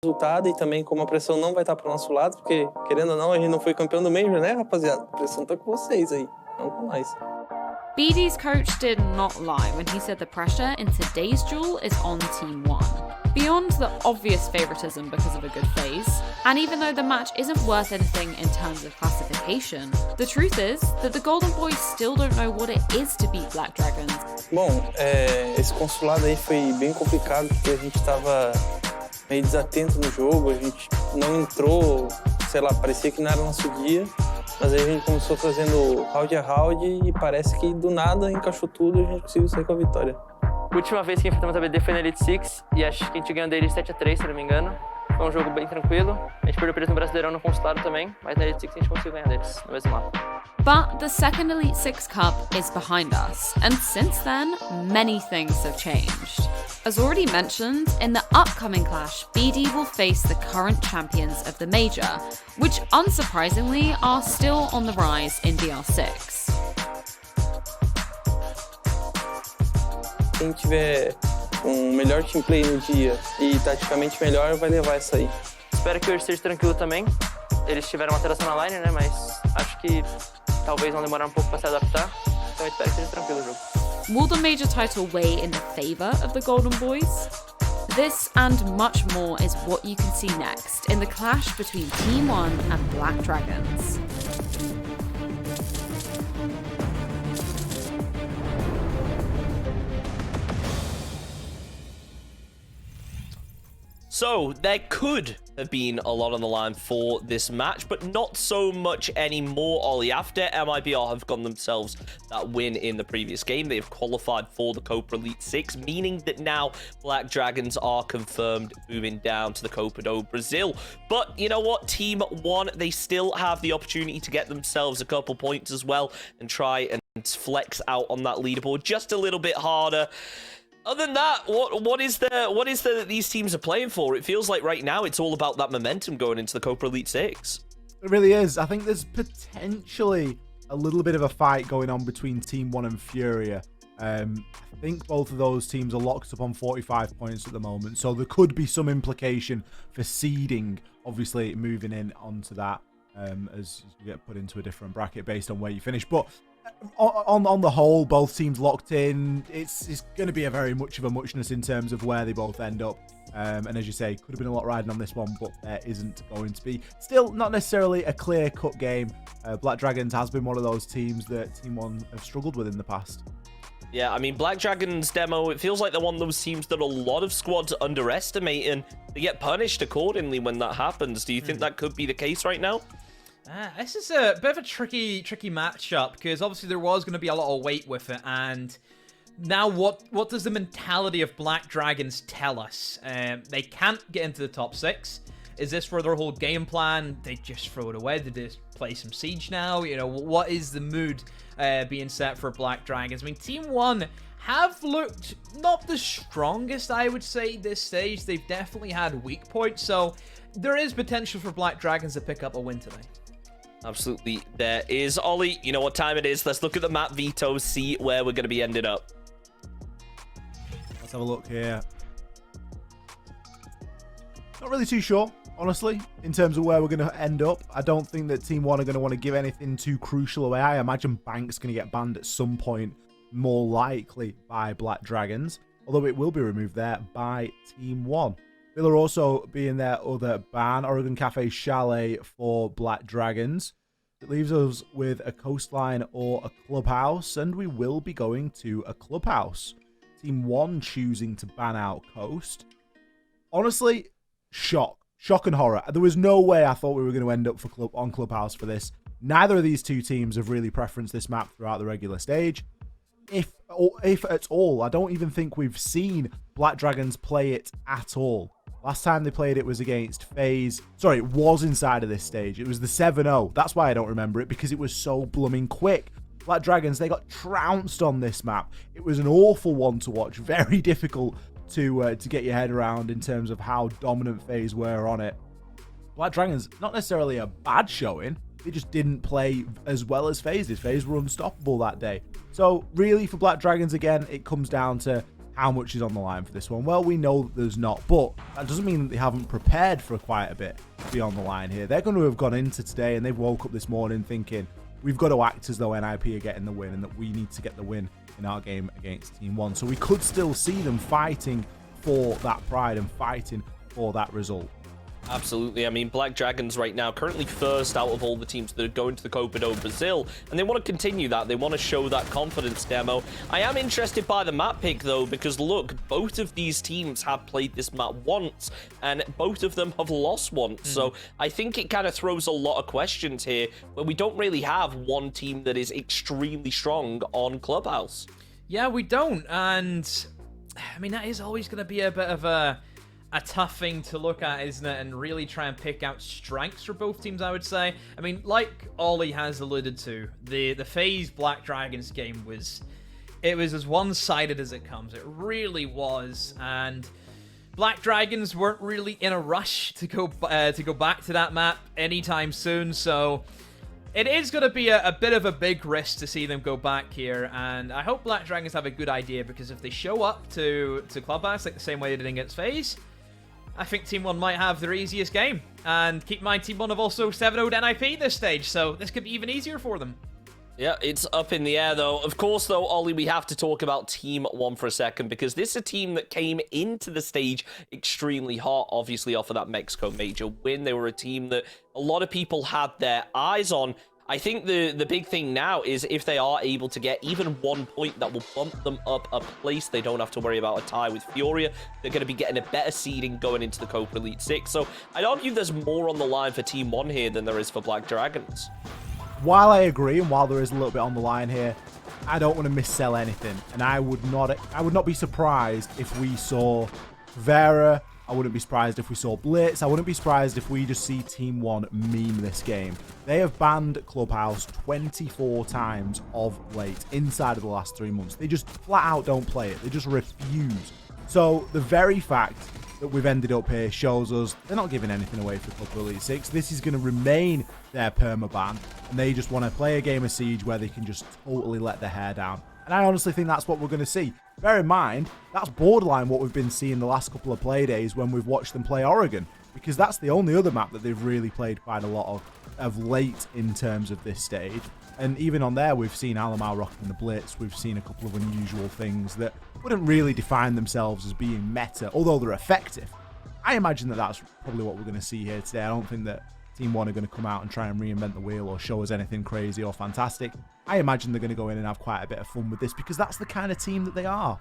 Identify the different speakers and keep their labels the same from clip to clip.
Speaker 1: resultado e também como a pressão não vai estar pro nosso lado, porque, querendo ou não, a gente não foi campeão do Major, né, rapaziada? A pressão tá com vocês aí, não com nós.
Speaker 2: BD's coach did not lie when he said the pressure in today's duel is on Team One. Beyond the obvious favoritism because of a good phase, and even though the match isn't worth anything in terms of classification, the truth is that the Golden Boys still don't know what it is to beat Black Dragons.
Speaker 1: Bom, esse consulado aí foi bem complicado, porque a gente tava meio desatento no jogo, a gente não entrou, sei lá, parecia que não era nosso dia, mas aí a gente começou fazendo round a round e parece que do nada encaixou tudo e a gente conseguiu sair com a vitória.
Speaker 3: A última vez que enfrentamos a BD foi na Elite Six e acho que a gente ganhou dele 7-3, se não me engano. Foi um jogo bem tranquilo. A gente perdeu pra eles no Brasileirão no consulado também, mas na Elite Six a gente conseguiu ganhar deles no mesmo mapa.
Speaker 2: But the second Elite Six Cup is behind us, and since then, many things have changed. As already mentioned, in the upcoming clash, BD will face the current champions of the Major, which unsurprisingly are still on the rise in DR6.
Speaker 1: Quem tiver um melhor team play no dia e taticamente melhor vai levar essa aí.
Speaker 3: Espero que hoje seja tranquilo também. Eles tiveram uma alteração na line, né? Mas acho que talvez vão demorar um pouco para se adaptar. Então eu espero que seja tranquilo o jogo.
Speaker 2: Will the Major title weigh in the favor of the Golden Boys? This and much more is what you can see next in the clash between Team One and Black Dragons.
Speaker 4: So, there could have been a lot on the line for this match, but not so much anymore, Ollie. After MIBR have gotten themselves that win in the previous game, they have qualified for the Copa Elite 6, meaning that now Black Dragons are confirmed moving down to the Copa do Brazil. But you know what? Team One, they still have the opportunity to get themselves a couple points as well and try and flex out on that leaderboard just a little bit harder. Other than that, what is there that these teams are playing for? It feels like right now it's all about that momentum going into the Copa Elite 6.
Speaker 5: It really is. I think there's potentially a little bit of a fight going on between Team One and Furia. I think both of those teams are locked up on 45 points at the moment, so there could be some implication for seeding, obviously moving in onto that as you get put into a different bracket based on where you finish. But on the whole, both teams locked in. It's going to be a very much of a muchness in terms of where they both end up. And as you say, could have been a lot riding on this one, but there isn't going to be. Still, not necessarily a clear-cut game. Black Dragons has been one of those teams that Team One have struggled with in the past.
Speaker 4: Yeah, I mean, Black Dragons demo, it feels like they're one of those teams that a lot of squads underestimate, and they get punished accordingly when that happens. Do you think that could be the case right now?
Speaker 6: This is a bit of a tricky matchup, because obviously there was going to be a lot of weight with it, and now what does the mentality of Black Dragons tell us? They can't get into the top 6. Is this for their whole game plan? They just throw it away? Did they play some Siege now? You know, what is the mood being set for Black Dragons? I mean, Team One have looked not the strongest, I would say, this stage. They've definitely had weak points, so there is potential for Black Dragons to pick up a win today.
Speaker 4: Absolutely, there is. Ollie, you know what time it is. Let's look at the map vetoes, see where we're going to be ended up.
Speaker 5: Let's have a look here. Not really too sure, honestly, in terms of where we're going to end up. I don't think that Team One are going to want to give anything too crucial away. I imagine Bank's going to get banned at some point, more likely by Black Dragons, although it will be removed there by Team One. Will also be in their other ban, Oregon Cafe Chalet for Black Dragons. It leaves us with a Coastline or a Clubhouse, and we will be going to a Clubhouse. Team One choosing to ban out Coast. Honestly, shock and horror. There was no way I thought we were going to end up on Clubhouse for this. Neither of these two teams have really preferenced this map throughout the regular stage. If at all, I don't even think we've seen Black Dragons play it at all. Last time they played it was against FaZe. Sorry, it was inside of this stage. It was the 7-0. That's why I don't remember it, because it was so blooming quick. Black Dragons, they got trounced on this map. It was an awful one to watch. Very difficult to get your head around in terms of how dominant FaZe were on it. Black Dragons, not necessarily a bad showing. They just didn't play as well as FaZe did. FaZe were unstoppable that day. So really, for Black Dragons, again, it comes down to how much is on the line for this one? Well, we know that there's not, but that doesn't mean that they haven't prepared for quite a bit to be on the line here. They're going to have gone into today and they've woke up this morning thinking, we've got to act as though NIP are getting the win and that we need to get the win in our game against Team One. So we could still see them fighting for that pride and fighting for that result.
Speaker 4: Absolutely. I mean, Black Dragons right now currently first out of all the teams that are going to the Copa do Brazil, and they want to continue that. They want to show that confidence demo. I am interested by the map pick, though, because look, both of these teams have played this map once, and both of them have lost once. So I think it kind of throws a lot of questions here, where we don't really have one team that is extremely strong on Clubhouse.
Speaker 6: Yeah, we don't, and I mean, that is always going to be a bit of a tough thing to look at, isn't it? And really try and pick out strengths for both teams, I would say. I mean, like Ollie has alluded to, the FaZe Black Dragons game was as one-sided as it comes. It really was, and Black Dragons weren't really in a rush to go back to that map anytime soon, so it is going to be a bit of a big risk to see them go back here, and I hope Black Dragons have a good idea, because if they show up to Clubhouse like the same way they did against FaZe, I think Team One might have their easiest game. And keep in mind, Team One have also 7-0'd NIP this stage, so this could be even easier for them.
Speaker 4: Yeah, it's up in the air, though. Of course, though, Ollie, we have to talk about Team One for a second, because this is a team that came into the stage extremely hot, obviously off of that Mexico Major win. They were a team that a lot of people had their eyes on. I think the big thing now is if they are able to get even 1 point, that will bump them up a place. They don't have to worry about a tie with Furia. They're going to be getting a better seeding going into the Copa Elite 6. So I'd argue there's more on the line for Team One here than there is for Black Dragons.
Speaker 5: While I agree, and while there is a little bit on the line here, I don't want to missell anything. And I would not be surprised if we saw Vera. I wouldn't be surprised if we saw Blitz. I wouldn't be surprised if we just see Team One meme this game. They have banned Clubhouse 24 times of late inside of the last 3 months. They just flat out don't play it. They just refuse. So the very fact that we've ended up here shows us they're not giving anything away for Club Elite 6. This is going to remain their permaban, and they just want to play a game of Siege where they can just totally let their hair down. And I honestly think that's what we're going to see. Bear in mind, that's borderline what we've been seeing the last couple of play days when we've watched them play Oregon, because that's the only other map that they've really played quite a lot of late in terms of this stage. And even on there, we've seen Alamar rocking the Blitz. We've seen a couple of unusual things that wouldn't really define themselves as being meta, although they're effective. I imagine that that's probably what we're going to see here today. I don't think that Team One are going to come out and try and reinvent the wheel or show us anything crazy or fantastic. I imagine they're going to go in and have quite a bit of fun with this, because that's the kind of team that they are.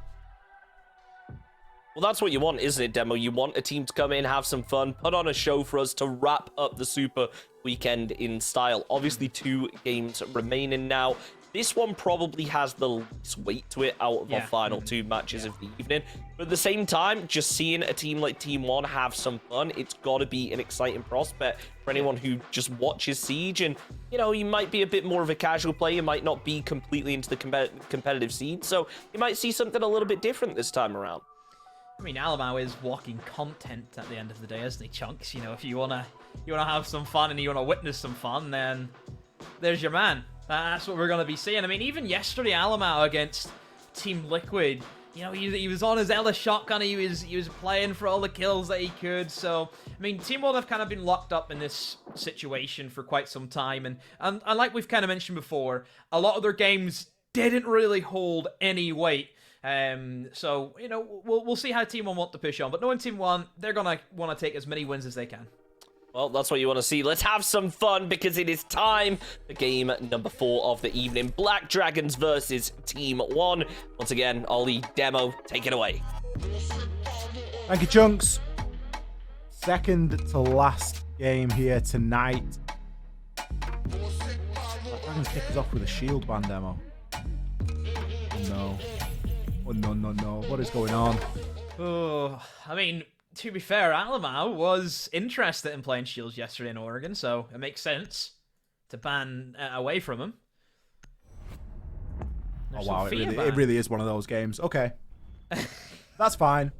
Speaker 4: Well, that's what you want, isn't it, Demo? You want a team to come in, have some fun, put on a show for us to wrap up the Super Weekend in style. Obviously, 2 games remaining now. This one probably has the least weight to it out of our final 2 matches of the evening. But at the same time, just seeing a team like Team One have some fun, it's got to be an exciting prospect for anyone who just watches Siege. And, you know, you might be a bit more of a casual player. You might not be completely into the competitive scene. So you might see something a little bit different this time around.
Speaker 6: I mean, Alamo is walking content at the end of the day, isn't he, Chunks? You know, if you wanna have some fun and you wanna witness some fun, then there's your man. That's what we're gonna be seeing. I mean, even yesterday, Alamo against Team Liquid, you know, he was on his Ella shotgun. He was playing for all the kills that he could. So, I mean, Team One have kind of been locked up in this situation for quite some time, and like we've kind of mentioned before, a lot of their games didn't really hold any weight. So, you know, we'll see how Team One want to push on. But knowing Team One, they're going to want to take as many wins as they can.
Speaker 4: Well, that's what you want to see. Let's have some fun, because it is time for game number 4 of the evening. Black Dragons versus Team One. Once again, Ollie, Demo, take it away.
Speaker 5: Thank you, Chunks. Second to last game here tonight. Black Dragons kick us off with a shield ban, Demo. No. Oh, no. What is going on?
Speaker 6: Oh, I mean, to be fair, Alamo was interested in playing Shields yesterday in Oregon, so it makes sense to ban away from him.
Speaker 5: Oh, wow. It really is one of those games. Okay. That's fine.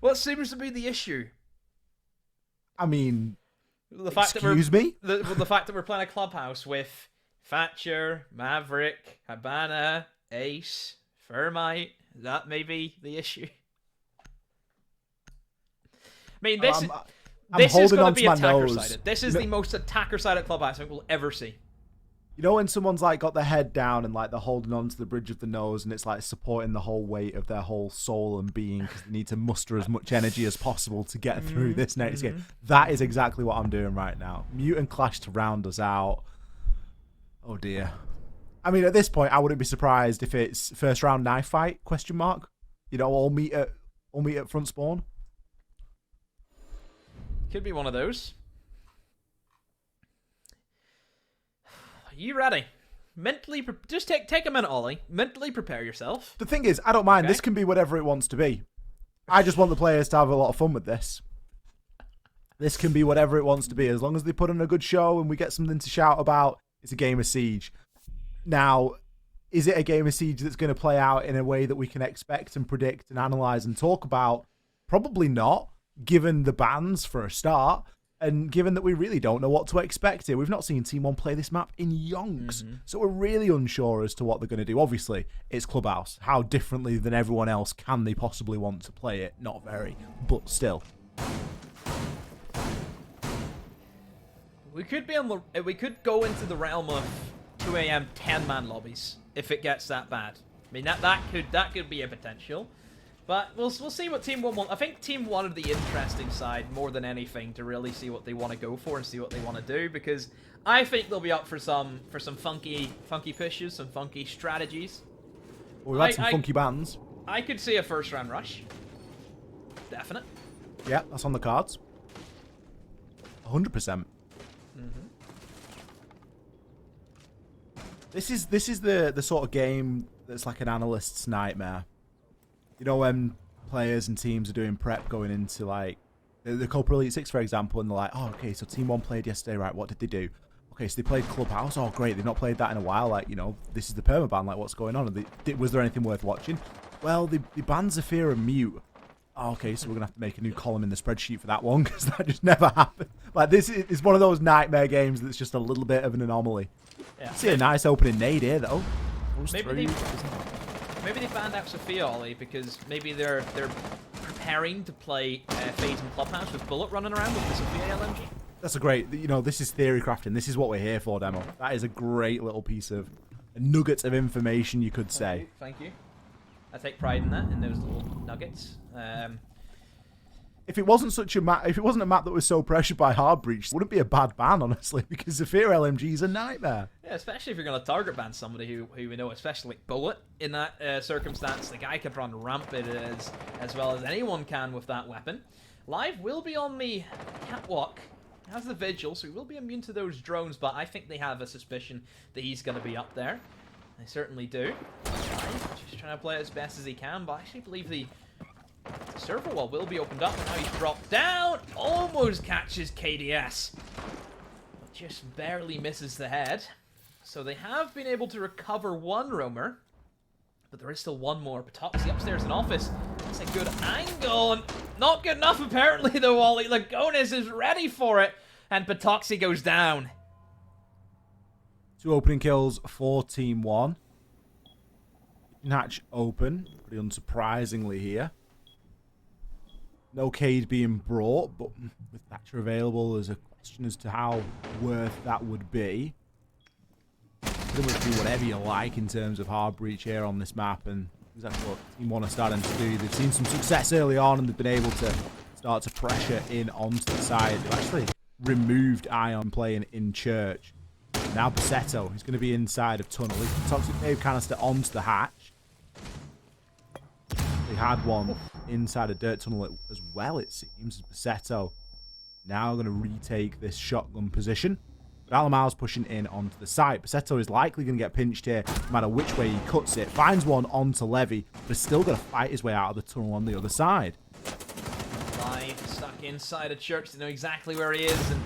Speaker 6: What seems to be the issue?
Speaker 5: I mean,
Speaker 6: the fact
Speaker 5: excuse me?
Speaker 6: The fact that we're playing a Clubhouse with Thatcher, Maverick, Habana, Ace, Thermite. That may be the issue. I mean, this is going to be attacker-sided. This is the most attacker-sided Clubhouse I think we'll ever see.
Speaker 5: You know when someone's like got their head down and like they're holding on to the bridge of the nose and it's like supporting the whole weight of their whole soul and being because they need to muster as much energy as possible to get through this next game. That is exactly what I'm doing right now. Mute and Clash to round us out. Oh dear. I mean, at this point, I wouldn't be surprised if it's first round knife fight, question mark. You know, all meet at front spawn.
Speaker 6: Could be one of those. Are you ready? Mentally, just take a minute, Ollie. Mentally prepare yourself.
Speaker 5: The thing is, I don't mind. Okay. This can be whatever it wants to be. I just want the players to have a lot of fun with this. This can be whatever it wants to be. As long as they put on a good show and we get something to shout about, it's a game of Siege. Now, is it a game of Siege that's going to play out in a way that we can expect and predict and analyze and talk about? Probably not, given the bans for a start, and given that we really don't know what to expect here. We've not seen Team One play this map in yonks, so we're really unsure as to what they're going to do. Obviously, it's Clubhouse. How differently than everyone else can they possibly want to play it? Not very, but still.
Speaker 6: We could go into the realm of 2 a.m. 10-man lobbies if it gets that bad. I mean that could be a potential, but we'll see what Team One want. I think Team One are the interesting side more than anything to really see what they want to go for and see what they want to do, because I think they'll be up for some funky pushes, some funky strategies.
Speaker 5: Well, we've had some funky bans.
Speaker 6: I could see a first round rush. Definite.
Speaker 5: Yeah, that's on the cards. 100%. This is the sort of game that's like an analyst's nightmare. You know, when players and teams are doing prep going into like the Copa Elite 6, for example, and they're like, oh, okay, so Team 1 played yesterday, right? What did they do? Okay, so they played Clubhouse. Oh, great, they've not played that in a while. Like, you know, this is the permaban. Like, what's going on? And was there anything worth watching? Well, they banned Zafir and Mute. Oh, okay, so we're going to have to make a new column in the spreadsheet for that one because that just never happened. Like, this is one of those nightmare games that's just a little bit of an anomaly. Yeah. See a nice opening nade here, though.
Speaker 6: Maybe they banned out Sophia, Ollie, because maybe they're preparing to play Phase in Clubhouse with Bullet running around with the Sophia LMG.
Speaker 5: That's a great, you know, this is theory crafting. This is what we're here for, Demo. That is a great little piece of nuggets of information, you could say.
Speaker 6: Thank you. I take pride in that, in those little nuggets.
Speaker 5: If it wasn't such a map, if it wasn't a map that was so pressured by hard breach, it wouldn't be a bad ban, honestly, because Zafir LMG is a nightmare.
Speaker 6: Yeah, especially if you're going to target ban somebody who we know, especially like Bullet in that circumstance. The guy could run rampant as well as anyone can with that weapon. Live will be on the catwalk. Has the vigil, so he will be immune to those drones, but I think they have a suspicion that he's going to be up there. They certainly do. Just trying to play it as best as he can, but I actually believe the server wall will be opened up. Now he's dropped down, almost catches KDS, but just barely misses the head. So they have been able to recover one roamer, but there is still one more. Patoxy upstairs in office. That's a good angle, and not good enough apparently though, Wally. Lagonis is ready for it, and Patoxy goes down.
Speaker 5: 2 opening kills for Team 1. Hatch open, pretty unsurprisingly here. No Cade being brought, but with Thatcher available, there's a question as to how worth that would be. Pretty much do whatever you like in terms of hard breach here on this map, and exactly what Team 1 are starting to do. They've seen some success early on, and they've been able to start to pressure in onto the side. They've actually removed Ion playing in Church. Now Bassetto, he's going to be inside of Tunnel. Toxic Wave canister onto the hatch. They had one inside a dirt tunnel as well, it seems. Bassetto now going to retake this shotgun position. But Alamal's pushing in onto the site. Bassetto is likely going to get pinched here, no matter which way he cuts it. Finds one onto Levy, but is still going to fight his way out of the tunnel on the other side.
Speaker 6: Live stuck inside a church. They know exactly where he is, and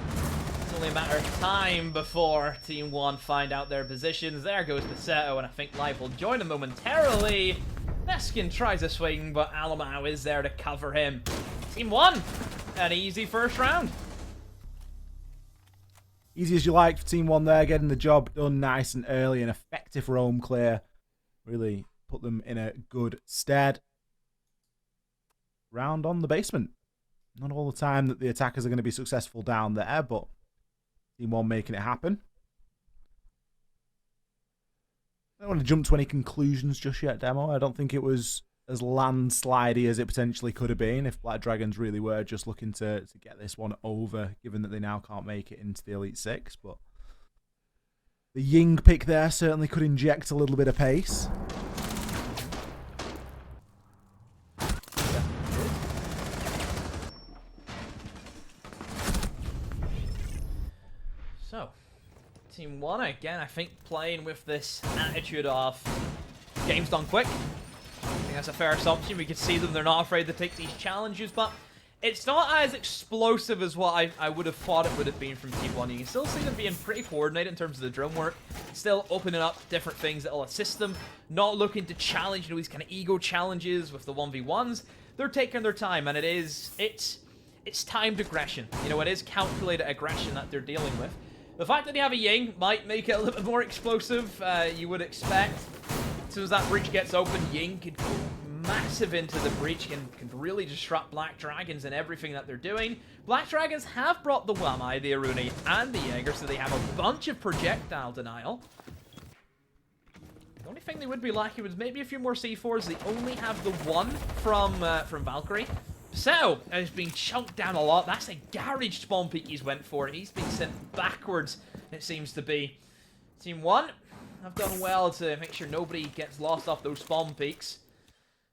Speaker 6: it's only a matter of time before Team 1 find out their positions. There goes Bassetto, and I think Live will join him momentarily. Neskin tries a swing, but Alamau is there to cover him. Team 1, an easy first round.
Speaker 5: Easy as you like for Team 1 there, getting the job done nice and early. An effective roam clear. Really put them in a good stead. Round on the basement. Not all the time that the attackers are going to be successful down there, but Team 1 making it happen. I don't want to jump to any conclusions just yet, Demo. I don't think it was as landslidey as it potentially could have been if Black Dragons really were just looking to get this one over, given that they now can't make it into the Elite Six. But the Ying pick there certainly could inject a little bit of pace.
Speaker 6: So, Team 1, again, I think playing with this attitude of game's done quick. I think that's a fair assumption. We can see them, they're not afraid to take these challenges, but it's not as explosive as what I would have thought it would have been from Team 1. You can still see them being pretty coordinated in terms of the drone work, still opening up different things that will assist them, not looking to challenge, these kind of ego challenges with the 1v1s. They're taking their time, and it's timed aggression. It is calculated aggression that they're dealing with. The fact that they have a Ying might make it a little bit more explosive, you would expect. As soon as that breach gets open, Ying could go massive into the breach and can really disrupt Black Dragons and everything that they're doing. Black Dragons have brought the oNe, the oNe, and the Jaeger, so they have a bunch of projectile denial. The only thing they would be lacking was maybe a few more C4s. They only have the one from Valkyrie. So, he's being chunked down a lot. That's a garage spawn peek he's went for. He's been sent backwards, it seems to be. Team 1 have done well to make sure nobody gets lost off those spawn peaks.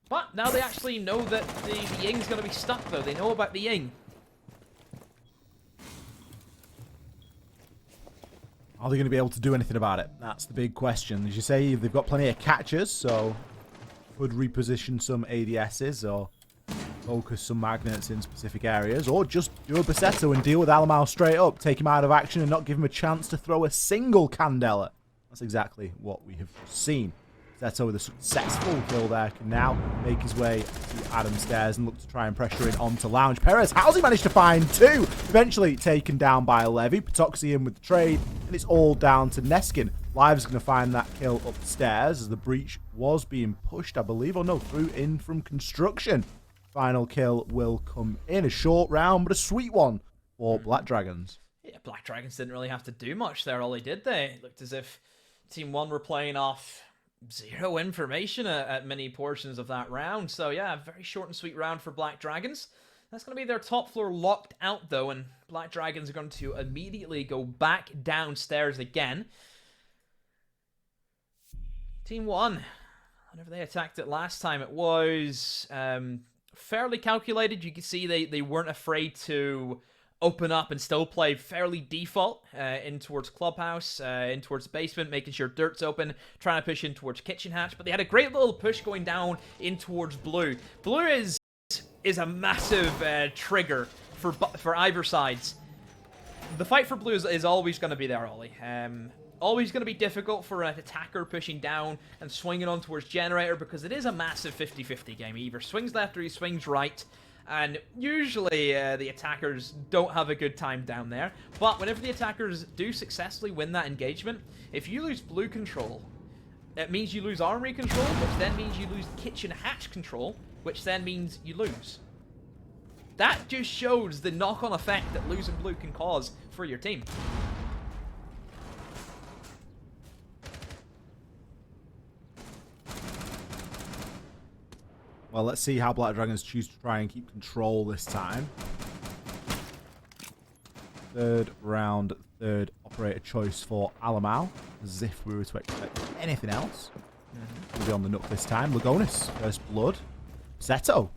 Speaker 6: But now they actually know that the Ying's going to be stuck, though. They know about the Ying.
Speaker 5: Are they going to be able to do anything about it? That's the big question. As you say, they've got plenty of catchers, so could reposition some ADSs or focus some magnets in specific areas, or just do a Basetto and deal with Alamau straight up, take him out of action and not give him a chance to throw a single Candela. That's exactly what we have seen. Basetto with a successful kill there can now make his way to Adam's stairs and look to try and pressure in onto Lounge. Perez, how's he managed to find two? Eventually taken down by Levy. Patoxy in with the trade, and it's all down to Neskin. Live's going to find that kill upstairs as the breach was being pushed, I believe, or no, through in from construction. Final kill will come in. A short round, but a sweet one for Black Dragons.
Speaker 6: Yeah, Black Dragons didn't really have to do much there, all they did there. It looked as if Team 1 were playing off zero information at many portions of that round. So yeah, a very short and sweet round for Black Dragons. That's going to be their top floor locked out, though, and Black Dragons are going to immediately go back downstairs again. Team 1, whenever they attacked it last time, it was fairly calculated. You can see they weren't afraid to open up and still play fairly default in towards Clubhouse, in towards the basement, making sure dirt's open, trying to push in towards Kitchen Hatch. But they had a great little push going down in towards Blue. Blue is a massive trigger for either sides. The fight for Blue is always going to be there, Ollie. Always going to be difficult for an attacker pushing down and swinging on towards Generator, because it is a massive 50-50 game. He either swings left or he swings right, and usually the attackers don't have a good time down there. But whenever the attackers do successfully win that engagement, if you lose Blue control, it means you lose Armory control, which then means you lose Kitchen Hatch control, which then means you lose. That just shows the knock-on effect that losing Blue can cause for your team.
Speaker 5: Well, let's see how Black Dragons choose to try and keep control this time. Third round, third operator choice for Alamau, as if we were to expect anything else. We'll be on the nook this time. Lugonis, first blood. Seto,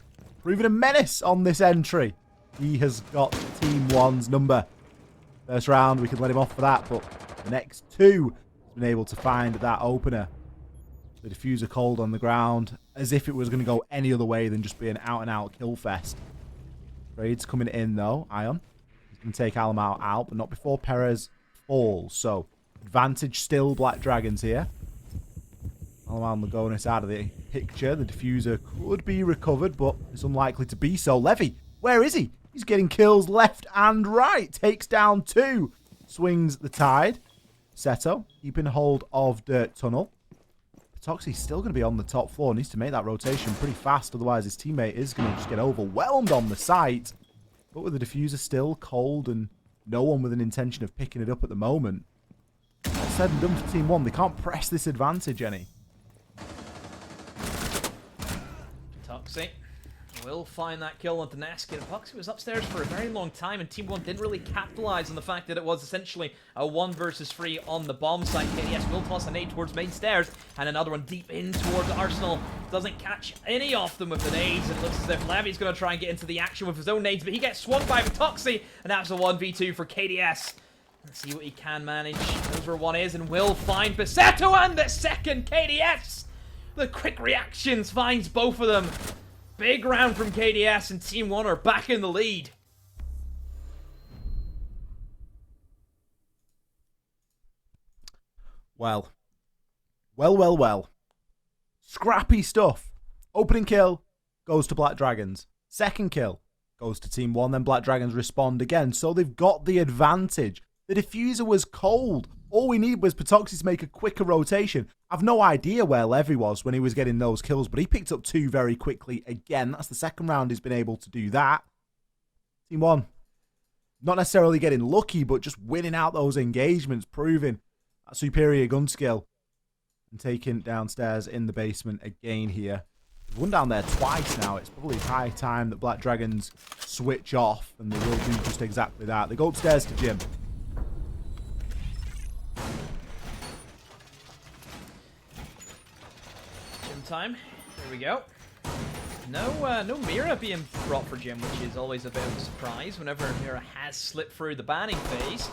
Speaker 5: proving a menace on this entry. He has got Team 1's number. First round, we can let him off for that, but the next two has been able to find that opener. The diffuser cold on the ground, as if it was going to go any other way than just be an out-and-out kill fest. Raid's coming in, though. Ion. He's going to take Alamau out, but not before Perez falls. So, advantage still Black Dragons here. Alamau and Lugonis out of the picture. The diffuser could be recovered, but it's unlikely to be so. Levy, where is he? He's getting kills left and right. Takes down two. Swings the tide. Seto, keeping hold of Dirt Tunnel. Patoxi's still going to be on the top floor. Needs to make that rotation pretty fast. Otherwise, his teammate is going to just get overwhelmed on the site. But with the diffuser still cold and no one with an intention of picking it up at the moment. That's said and done for Team 1. They can't press this advantage any.
Speaker 6: Toxic will find that kill on Daneskin. Epoxy was upstairs for a very long time, and Team 1 didn't really capitalize on the fact that it was essentially a 1 versus 3 on the bomb site. KDS will toss a nade towards main stairs, and another one deep in towards Arsenal. Doesn't catch any of them with the nades. It looks as if Levy's going to try and get into the action with his own nades, but he gets swung by Epoxy, and that's a 1v2 for KDS. Let's see what he can manage. Knows where one is, and will find Baseto and the second KDS. The quick reactions finds both of them. Big round from KDS, and Team 1 are back in the lead.
Speaker 5: Well. Scrappy stuff. Opening kill goes to Black Dragons. Second kill goes to Team 1. Then Black Dragons respond again. So they've got the advantage. The diffuser was cold. All we need was Patoxy to make a quicker rotation. I've no idea where Levy was when he was getting those kills, but he picked up 2 very quickly again. That's the second round he's been able to do that. Team 1, not necessarily getting lucky, but just winning out those engagements, proving that superior gun skill. And taking downstairs in the basement again here. We've won down there twice now. It's probably high time that Black Dragons switch off, and they will do just exactly that. They go upstairs to Jim.
Speaker 6: Time. There we go. No Mira being brought for Jim, which is always a bit of a surprise whenever Mira has slipped through the banning phase.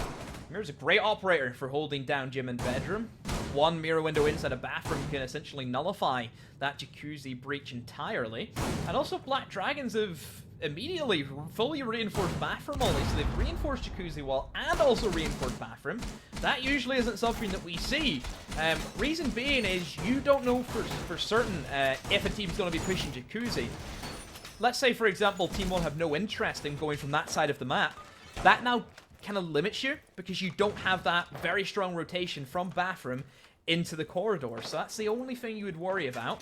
Speaker 6: Mira's a great operator for holding down Jim in bedroom. One Mira window inside a bathroom can essentially nullify that jacuzzi breach entirely. And also Black Dragons have immediately fully reinforced bathroom only, so they've reinforced jacuzzi wall and also reinforced bathroom. That usually isn't something that we see. Reason being is you don't know for certain if a team's going to be pushing jacuzzi. Let's say, for example, Team 1 have no interest in going from that side of the map. That now kind of limits you because you don't have that very strong rotation from bathroom into the corridor. So that's the only thing you would worry about.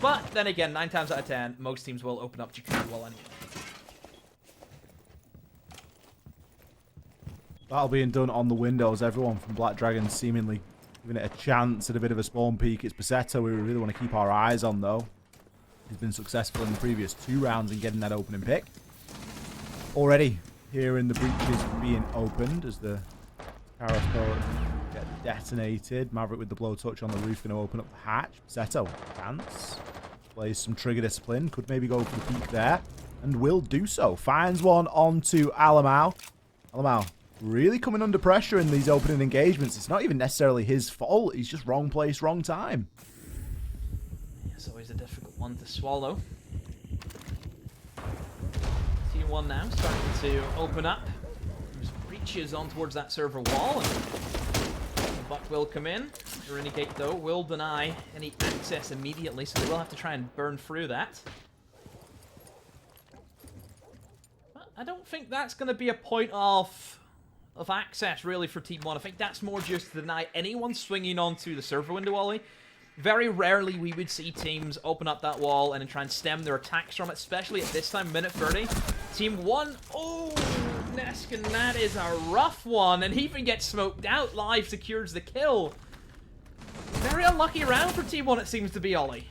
Speaker 6: But then again, 9 times out of 10, most teams will open up jacuzzi wall anyway.
Speaker 5: Battle being done on the windows. Everyone from Black Dragons seemingly giving it a chance at a bit of a spawn peek. It's Baseto we really want to keep our eyes on, though. He's been successful in the previous 2 rounds in getting that opening pick. Already here in the breaches being opened as the carousel get detonated. Maverick with the blow touch on the roof going to open up the hatch. Baseto dance. Plays some trigger discipline. Could maybe go for the peek there. And will do so. Finds one onto Alamau. Alamau really coming under pressure in these opening engagements. It's not even necessarily his fault. He's just wrong place, wrong time.
Speaker 6: It's always a difficult one to swallow. Team 1 now starting to open up. There's breaches on towards that server wall. And Buck will come in. Renegade, though, will deny any access immediately, so they will have to try and burn through that. But I don't think that's going to be a point of access, really, for Team 1. I think that's more just to deny anyone swinging onto the server window, Ollie. Very rarely we would see teams open up that wall and then try and stem their attacks from it, especially at this time, minute 30. Team 1, oh, Neskin, that is a rough one, and he even gets smoked out. Live secures the kill. Very unlucky round for Team 1, it seems to be, Ollie.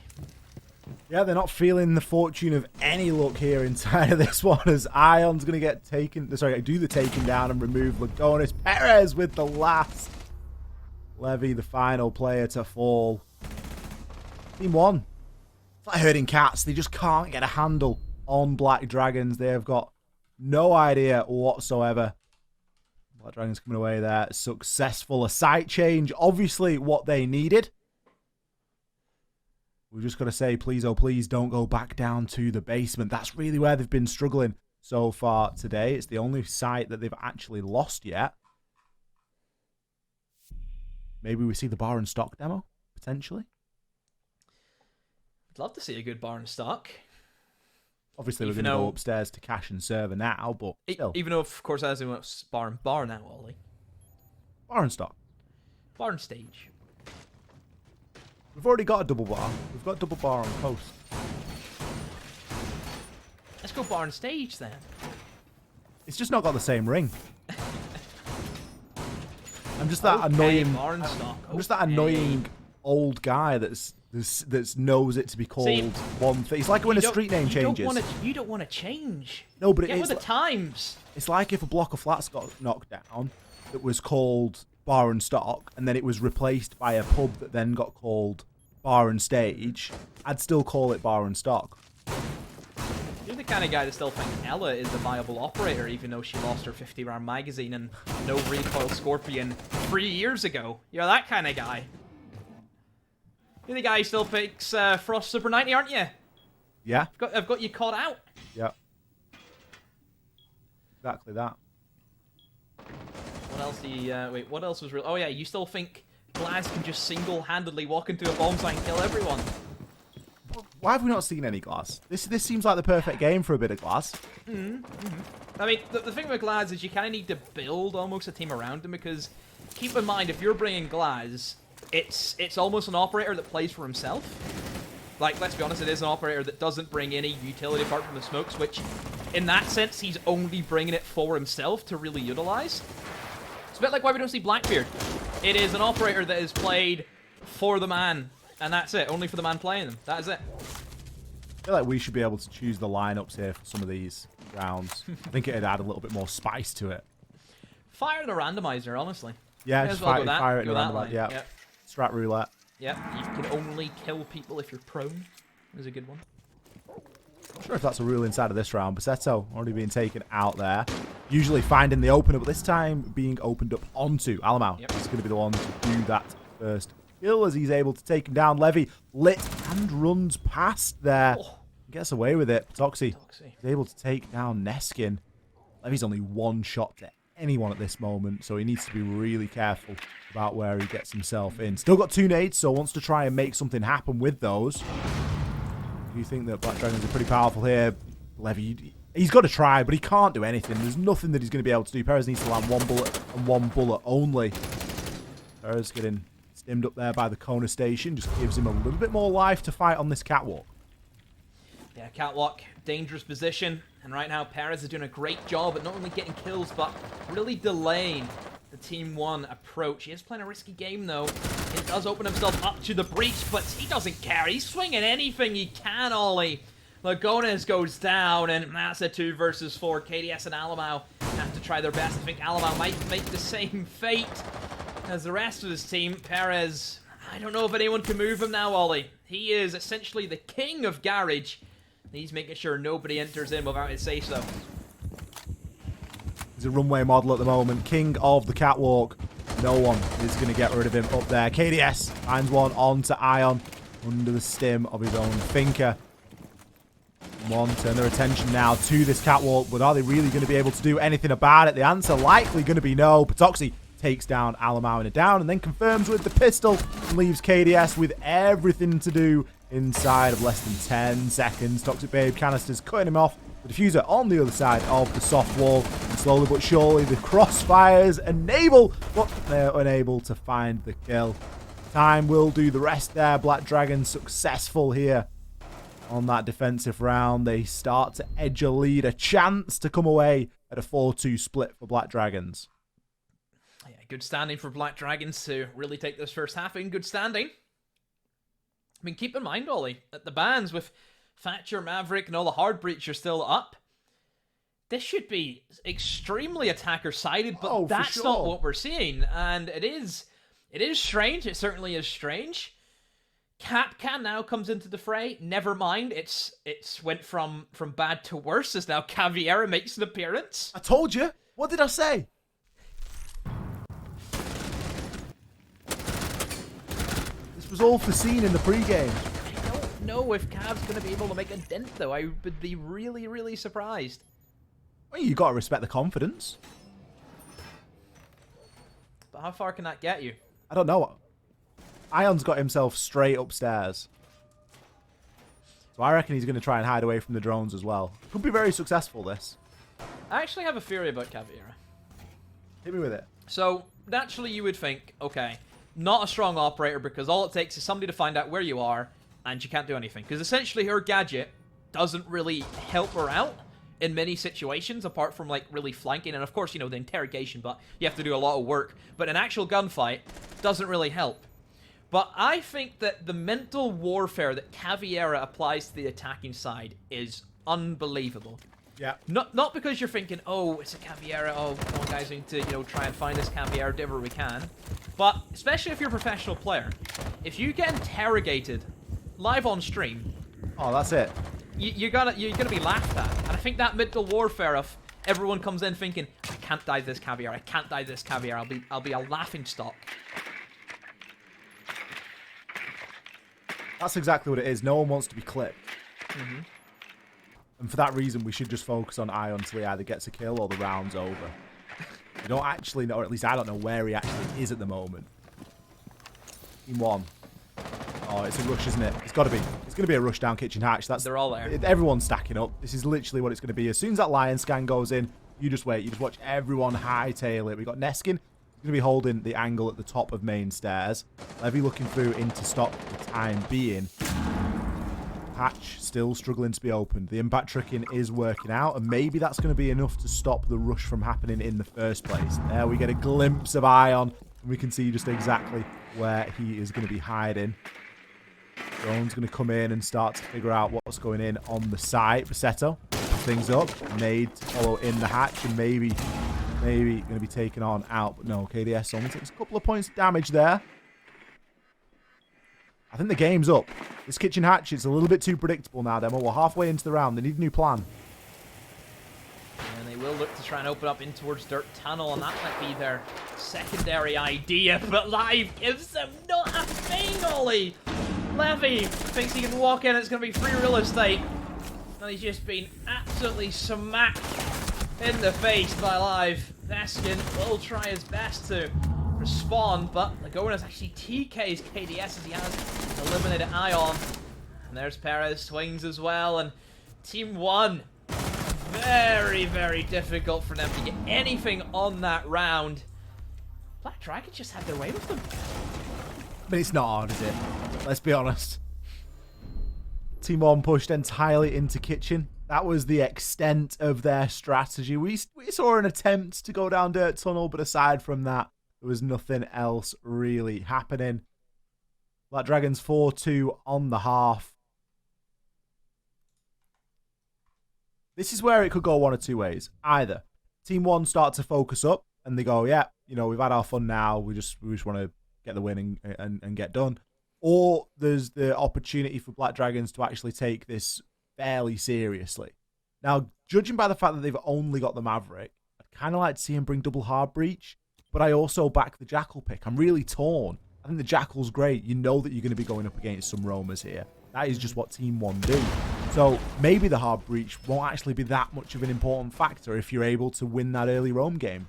Speaker 5: Yeah, they're not feeling the fortune of any luck here inside of this one as Ion's going to get taken... Sorry, do the taking down and remove Lagonis. Perez with the last. Levy, the final player to fall. Team 1. It's like herding cats. They just can't get a handle on Black Dragons. They have got no idea whatsoever. Black Dragons coming away there. Successful. A site change. Obviously what they needed. We've just got to say, please, oh please, don't go back down to the basement. That's really where they've been struggling so far today. It's the only site that they've actually lost yet. Maybe we see the bar and stock demo, potentially.
Speaker 6: I'd love to see a good bar and stock.
Speaker 5: Obviously, we're going to go upstairs to cache and server now, but still.
Speaker 6: Even though, of course, as we want bar now, Ollie.
Speaker 5: Bar and stock.
Speaker 6: Bar and stage.
Speaker 5: We've already got a double bar. We've got double bar on post.
Speaker 6: Let's go bar on stage then.
Speaker 5: It's just not got the same ring. I'm just that annoying. I'm just that annoying old guy that's knows it to be called one thing. It's like when a street name changes.
Speaker 6: You don't want to change.
Speaker 5: No, but
Speaker 6: Get with the times.
Speaker 5: It's like if a block of flats got knocked down that was called Bar and Stock, and then it was replaced by a pub that then got called Bar and Stage. I'd still call it Bar and Stock.
Speaker 6: You're the kind of guy that still thinks Ella is the viable operator, even though she lost her 50-round magazine and no recoil Scorpion 3 years ago. You're that kind of guy. You're the guy who still picks Frost Super 90, aren't you?
Speaker 5: Yeah.
Speaker 6: I've got you caught out.
Speaker 5: Yeah. Exactly that.
Speaker 6: What else do you... wait, what else was real? Oh yeah, you still think Glaz can just single-handedly walk into a bomb site and kill everyone?
Speaker 5: Why have we not seen any Glass? This seems like the perfect game for a bit of Glass.
Speaker 6: I mean, the thing with Glaz is you kind of need to build almost a team around him, because keep in mind, if you're bringing Glaz, it's almost an operator that plays for himself. Like, let's be honest, it is an operator that doesn't bring any utility apart from the smokes, which, in that sense, he's only bringing it for himself to really utilize. It's a bit like why we don't see Blackbeard. It is an operator that is played for the man, and that's it. Only for the man playing them. That is it.
Speaker 5: I feel like we should be able to choose the lineups here for some of these rounds. I think it'd add a little bit more spice to it.
Speaker 6: Fire the randomizer, honestly.
Speaker 5: Yeah, just fire it in the randomizer. Yeah.
Speaker 6: Yep.
Speaker 5: Strat roulette.
Speaker 6: Yep, you can only kill people if you're prone. Is a good one.
Speaker 5: Not sure if that's a rule inside of this round. Basetto already being taken out there. Usually finding the opener, but this time being opened up onto Alamau.
Speaker 6: Yep.
Speaker 5: He's going to be the one to do that first kill as he's able to take him down. Levy lit and runs past there.
Speaker 6: Oh.
Speaker 5: Gets away with it. Toxie
Speaker 6: Toxie.
Speaker 5: is able to take down Neskin. Levy's only one shot to anyone at this moment, so he needs to be really careful about where he gets himself in. Still got 2 nades, so wants to try and make something happen with those. Do you think that Black Dragons are pretty powerful here? Levy, he's got to try, but he can't do anything. There's nothing that he's going to be able to do. Perez needs to land 1 bullet and 1 bullet only. Perez getting stimmed up there by the corner station. Just gives him a little bit more life to fight on this catwalk.
Speaker 6: Yeah, catwalk, dangerous position. And right now, Perez is doing a great job at not only getting kills, but really delaying the Team 1 approach. He is playing a risky game, though. He does open himself up to the breach, but he doesn't care. He's swinging anything he can, Ollie. Lagones goes down, and that's a 2 versus 4. KDS and Alamau have to try their best. I think Alamau might make the same fate as the rest of his team. Perez, I don't know if anyone can move him now, Ollie. He is essentially the king of garage. He's making sure nobody enters in without his say-so.
Speaker 5: He's a runway model at the moment. King of the catwalk. No one is going to get rid of him up there. KDS finds one onto Ion under the stim of his own thinker. One turn their attention now to this catwalk, but are they really going to be able to do anything about it? The answer likely going to be no. Patoxy takes down Alamau in a down and then confirms with the pistol and leaves KDS with everything to do inside of less than 10 seconds. Toxic Babe canisters cutting him off. The diffuser on the other side of the soft wall. And slowly but surely the crossfires enable, but they're unable to find the kill. Time will do the rest there. Black Dragon successful here on that defensive round. They start to edge a lead, a chance to come away at a 4-2 split for Black Dragons.
Speaker 6: Yeah, good standing for Black Dragons to really take this first half in good standing. I mean, keep in mind, Ollie, that the bans with Thatcher, Maverick, and all the hard breach are still up. This should be extremely attacker-sided, but that's not what we're seeing. And it is strange. It certainly is strange. Capcan now comes into the fray. Never mind, it's went from bad to worse as now Caviera makes an appearance.
Speaker 5: I told you. What did I say? This was all foreseen in the pregame.
Speaker 6: I don't know if Cav's going to be able to make a dent, though. I would be really, really surprised.
Speaker 5: Well, you got to respect the confidence.
Speaker 6: But how far can that get you?
Speaker 5: I don't know. Ion's got himself straight upstairs. So I reckon he's going to try and hide away from the drones as well. Could be very successful, this.
Speaker 6: I actually have a theory about Caviera.
Speaker 5: Hit me with it.
Speaker 6: So, naturally you would think, okay, not a strong operator because all it takes is somebody to find out where you are and you can't do anything. Because essentially her gadget doesn't really help her out in many situations apart from like really flanking and of course, you know, the interrogation, but you have to do a lot of work. But an actual gunfight doesn't really help. But I think that the mental warfare that Caveira applies to the attacking side is unbelievable.
Speaker 5: Yeah.
Speaker 6: Not because you're thinking, oh, it's a Caveira, oh, come on guys, we need to, you know, try and find this Caveira, do whatever we can. But, especially if you're a professional player, if you get interrogated live on stream...
Speaker 5: Oh, that's it.
Speaker 6: You're gonna be laughed at. And I think that mental warfare of everyone comes in thinking, I can't die this Caveira, I can't die this Caveira, I'll be a laughing stock.
Speaker 5: That's exactly what it is. No one wants to be clipped.
Speaker 6: Mm-hmm.
Speaker 5: And for that reason, we should just focus on Ion until he either gets a kill or the round's over. We don't actually know, or at least I don't know where he actually is at the moment. Team 1. Oh, it's a rush, isn't it? It's got to be. It's going to be a rush down Kitchen Hatch.
Speaker 6: They're all there.
Speaker 5: Everyone's stacking up. This is literally what it's going to be. As soon as that Lion scan goes in, you just wait. You just watch everyone hightail it. We got Neskin. He's going to be holding the angle at the top of main stairs. Levy looking through into stock for the time being. Hatch still struggling to be opened. The impact tricking is working out, and maybe that's going to be enough to stop the rush from happening in the first place. There we get a glimpse of Ion, and we can see just exactly where he is going to be hiding. Drone's going to come in and start to figure out what's going in on the site. Basetto things up. Nade to follow in the hatch, and maybe going to be taken on out. But no, KDS only takes a couple of points of damage there. I think the game's up. This Kitchen Hatch is a little bit too predictable now, Demo. We're halfway into the round. They need a new plan.
Speaker 6: And they will look to try and open up in towards Dirt Tunnel, and that might be their secondary idea. But Live gives them not a thing, Ollie. Levy thinks he can walk in, it's going to be free real estate. And he's just been absolutely smacked in the face by Live. Veskin will try his best to respond, but Lagona's actually TK's KDS as he has eliminated Ion. And there's Perez swings as well, and Team 1, very, very difficult for them to get anything on that round. Black Dragon just had their way with them.
Speaker 5: But it's not hard, is it? Let's be honest. Team 1 pushed entirely into Kitchen. That was the extent of their strategy. We saw an attempt to go down Dirt Tunnel, but aside from that, there was nothing else really happening. Black Dragons 4-2 on the half. This is where it could go one of two ways. Either Team 1 start to focus up and they go, yeah, you know, we've had our fun now. We just want to get the win and get done. Or there's the opportunity for Black Dragons to actually take this fairly seriously. Now, judging by the fact that they've only got the Maverick, I'd kind of like to see him bring double hard breach, but I also back the Jackal pick. I'm really torn. I think the Jackal's great. You know that you're going to be going up against some roamers here. That is just what Team 1 do. So maybe the hard breach won't actually be that much of an important factor if you're able to win that early roam game.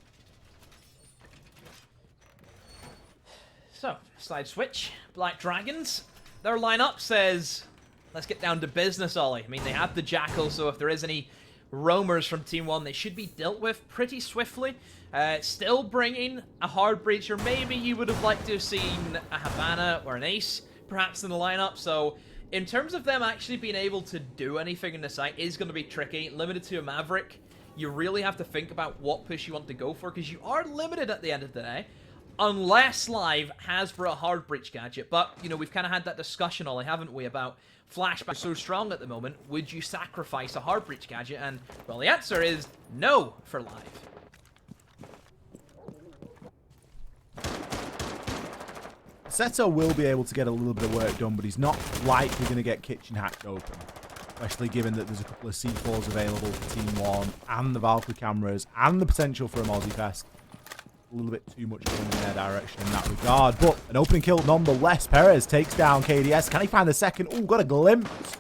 Speaker 6: So, slide switch. Black Dragons. Their lineup says, let's get down to business, Ollie. I mean, they have the Jackal, so if there is any roamers from Team 1, they should be dealt with pretty swiftly. Still bringing a hard breach, or maybe you would have liked to have seen a Havana or an Ace, perhaps, in the lineup. So, in terms of them actually being able to do anything in the site is going to be tricky. Limited to a Maverick, you really have to think about what push you want to go for, because you are limited at the end of the day. Unless Live has for a hard breach gadget. But, you know, we've kind of had that discussion, Ollie, haven't we, about Flashback so strong at the moment. Would you sacrifice a hard breach gadget? And, well, the answer is no for Live.
Speaker 5: Seto will be able to get a little bit of work done, but he's not likely going to get Kitchen Hatch open. Especially given that there's a couple of C4s available for Team 1, and the Valkyrie cameras, and the potential for a Mozzie Fest. A little bit too much going in their direction in that regard. But an opening kill nonetheless. Perez takes down KDS. Can he find the second? Oh, got a glimpse.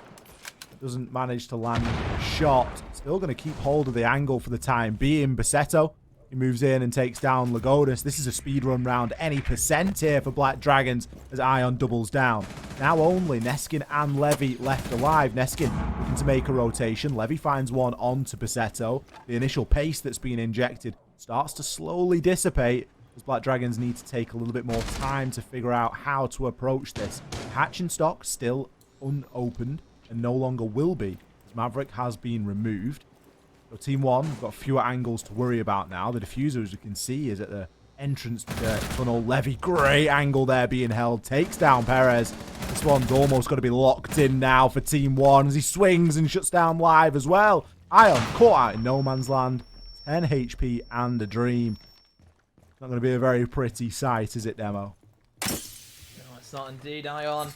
Speaker 5: Doesn't manage to land a shot. Still going to keep hold of the angle for the time being. Basetto, he moves in and takes down Lagodis. This is a speedrun round. Any percent here for Black Dragons as Ion doubles down. Now only Neskin and Levy left alive. Neskin looking to make a rotation. Levy finds one onto Basetto. The initial pace that's been injected starts to slowly dissipate Because Black Dragons need to take a little bit more time to figure out how to approach this. Hatching stock still unopened and no longer will be, as Maverick has been removed. So Team 1 have got fewer angles to worry about now. The diffuser, as you can see, is at the entrance to the tunnel. Levy, great angle there being held. Takes down Perez. This one's almost got to be locked in now for Team 1 as he swings and shuts down Live as well. Ion caught out in no man's land. 10 HP and a dream. Not going to be a very pretty sight, is it, Demo?
Speaker 6: No, it's not indeed, Ion.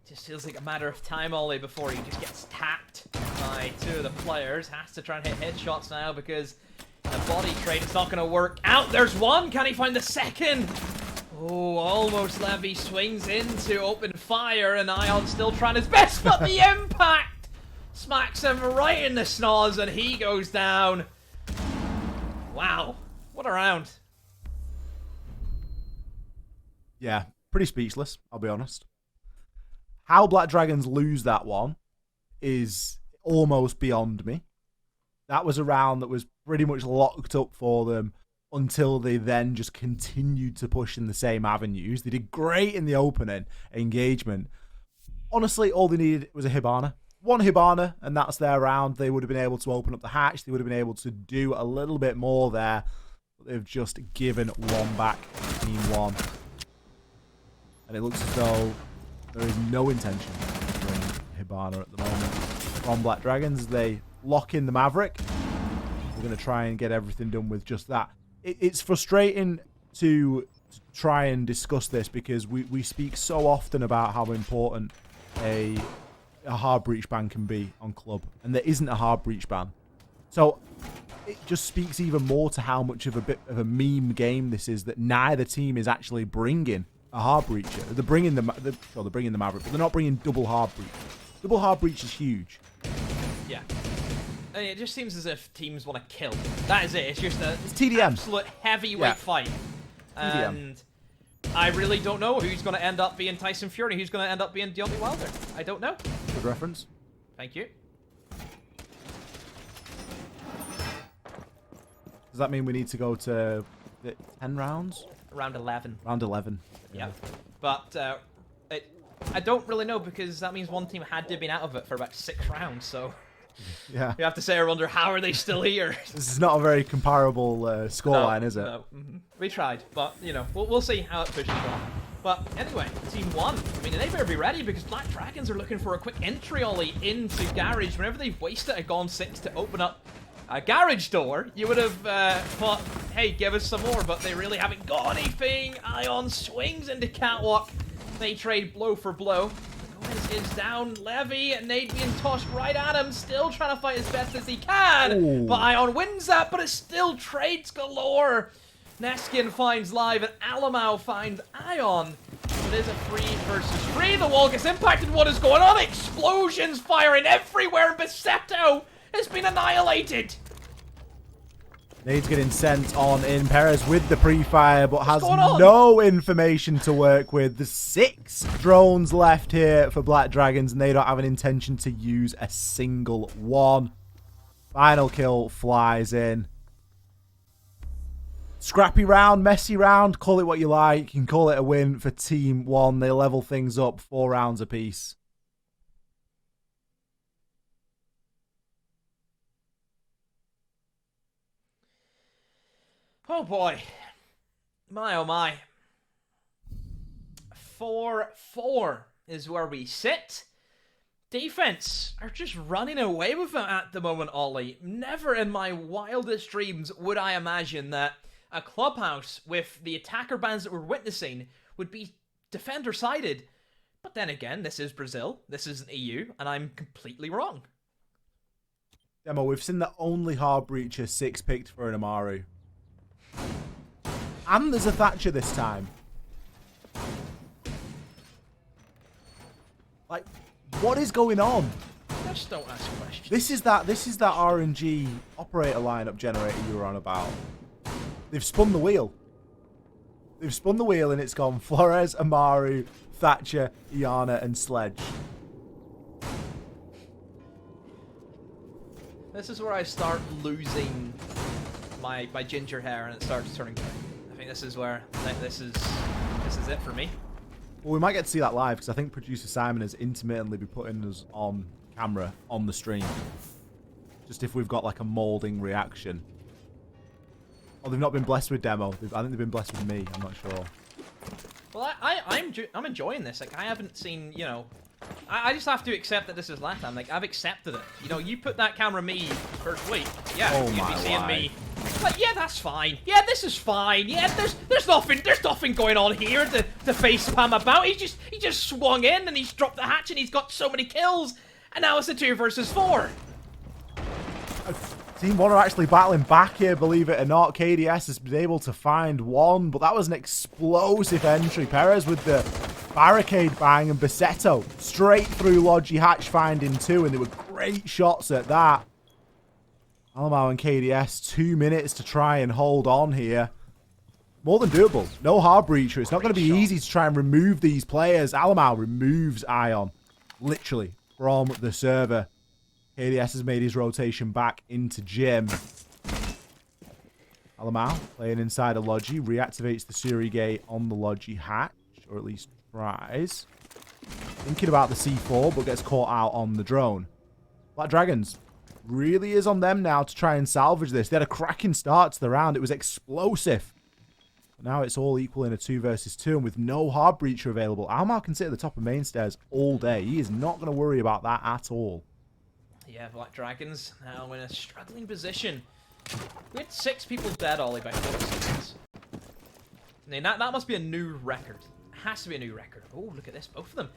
Speaker 6: Just feels like a matter of time, Ollie, before he just gets tapped by two of the players. Has to try and hit headshots now because the body trade is not going to work out. There's one. Can he find the second? Oh, almost Levy swings into open fire, and Ion still trying his best, but the impact smacks him right in the snoz, and he goes down. Wow. What a round.
Speaker 5: Yeah, pretty speechless, I'll be honest. How Black Dragons lose that one is almost beyond me. That was a round that was pretty much locked up for them until they then just continued to push in the same avenues. They did great in the opening engagement. Honestly, all they needed was a Hibana. One Hibana, and that's their round. They would have been able to open up the hatch. They would have been able to do a little bit more there. But they've just given one back to Team 1. And it looks as though there is no intention of bringing Hibana at the moment from Black Dragons. They lock in the Maverick. We're going to try and get everything done with just that. It's frustrating to try and discuss this because we speak so often about how important a hard breach ban can be on Club, and there isn't a hard breach ban. So it just speaks even more to how much of a bit of a meme game this is, that neither team is actually bringing a hard breacher. They're bringing the Maverick, but they're not bringing double hard breach. Double hard breach is huge.
Speaker 6: Yeah. I mean, it just seems as if teams want to kill. That is it. It's just a
Speaker 5: TDM.
Speaker 6: Absolute heavyweight fight. And I really don't know who's going to end up being Tyson Fury, who's going to end up being Deontay Wilder. I don't know.
Speaker 5: Good reference.
Speaker 6: Thank you.
Speaker 5: Does that mean we need to go to 10 rounds?
Speaker 6: Round 11.
Speaker 5: Round 11.
Speaker 6: Yeah. But I don't really know, because that means one team had to have been out of it for about 6 rounds, so...
Speaker 5: Yeah.
Speaker 6: You have to say, I wonder, how are they still here?
Speaker 5: This is not a very comparable scoreline, is it?
Speaker 6: No. We tried, but, you know, we'll see how it pushes on. But anyway, Team 1, I mean, they better be ready, because Black Dragons are looking for a quick entry, Ollie, into Garage. Whenever they've wasted a Gone 6 to open up a garage door, you would have thought, hey, give us some more, but they really haven't got anything. Ion swings into Catwalk. They trade blow for blow. Is down. Levy and Nate being tossed right at him, still trying to fight as best as he can.
Speaker 5: Ooh.
Speaker 6: But Ion wins that, but it's still trades galore. Neskin finds Live and Alamau finds Ion. It is a 3 versus 3. The wall gets impacted. What is going on? Explosions firing everywhere. Besetto has been annihilated.
Speaker 5: Nade's getting sent on in. Perez with the pre-fire, but has no information to work with. There's 6 drones left here for Black Dragons, and they don't have an intention to use a single one. Final kill flies in. Scrappy round, messy round, call it what you like. You can call it a win for Team 1. They level things up 4 rounds apiece.
Speaker 6: Oh boy. My oh my. 4-4 is where we sit. Defense are just running away with it at the moment, Ollie. Never in my wildest dreams would I imagine that a Clubhouse with the attacker bans that we're witnessing would be defender-sided. But then again, this is Brazil, this isn't EU, and I'm completely wrong.
Speaker 5: Demo, we've seen the only hard breacher 6 picked for an Amaru. And there's a Thatcher this time. Like, what is going on?
Speaker 6: Just don't ask questions.
Speaker 5: This is that RNG operator lineup generator you were on about. They've spun the wheel. They've spun the wheel and it's gone Flores, Amaru, Thatcher, Iana, and Sledge.
Speaker 6: This is where I start losing my ginger hair and it starts turning grey. I think this is where this is it for me.
Speaker 5: Well, we might get to see that live because I think producer Simon has intermittently been putting us on camera on the stream. Just if we've got like a molding reaction. Oh, they've not been blessed with demo. I think they've been blessed with me. I'm not sure.
Speaker 6: Well, I'm enjoying this. Like, I haven't seen, you know, I just have to accept that this is LATAM. Like, I've accepted it. You know, you put that camera me first week, yeah,
Speaker 5: Oh
Speaker 6: you'd
Speaker 5: my
Speaker 6: be seeing
Speaker 5: word.
Speaker 6: me. Like, yeah, that's fine. Yeah, this is fine. Yeah, there's nothing going on here to face spam about. He just swung in and he's dropped the hatch and he's got so many kills. And now it's a 2 versus 4.
Speaker 5: Team One are actually battling back here, believe it or not. KDS has been able to find one, but that was an explosive entry. Perez with the barricade bang and Bassetto straight through Logi hatch finding 2, and they were great shots at that. Alamau and KDS, 2 minutes to try and hold on here. More than doable. No hard breacher. It's not going to be easy to try and remove these players. Alamau removes Ion, literally, from the server. KDS has made his rotation back into Jim. Alamau playing inside a Logi, reactivates the Suri gate on the Logi hatch, or at least tries. Thinking about the C4, but gets caught out on the drone. Black Dragons really is on them now to try and salvage this. They had a cracking start to the round. It was explosive. But now it's all equal in a 2 versus 2, and with no hard breacher available, Alamau can sit at the top of main stairs all day. He is not going to worry about that at all.
Speaker 6: Yeah, Black Dragons now in a struggling position. We had 6 people dead, Ollie, by 4 seconds. I mean, that must be a new record. It has to be a new record. Oh, look at this, both of them.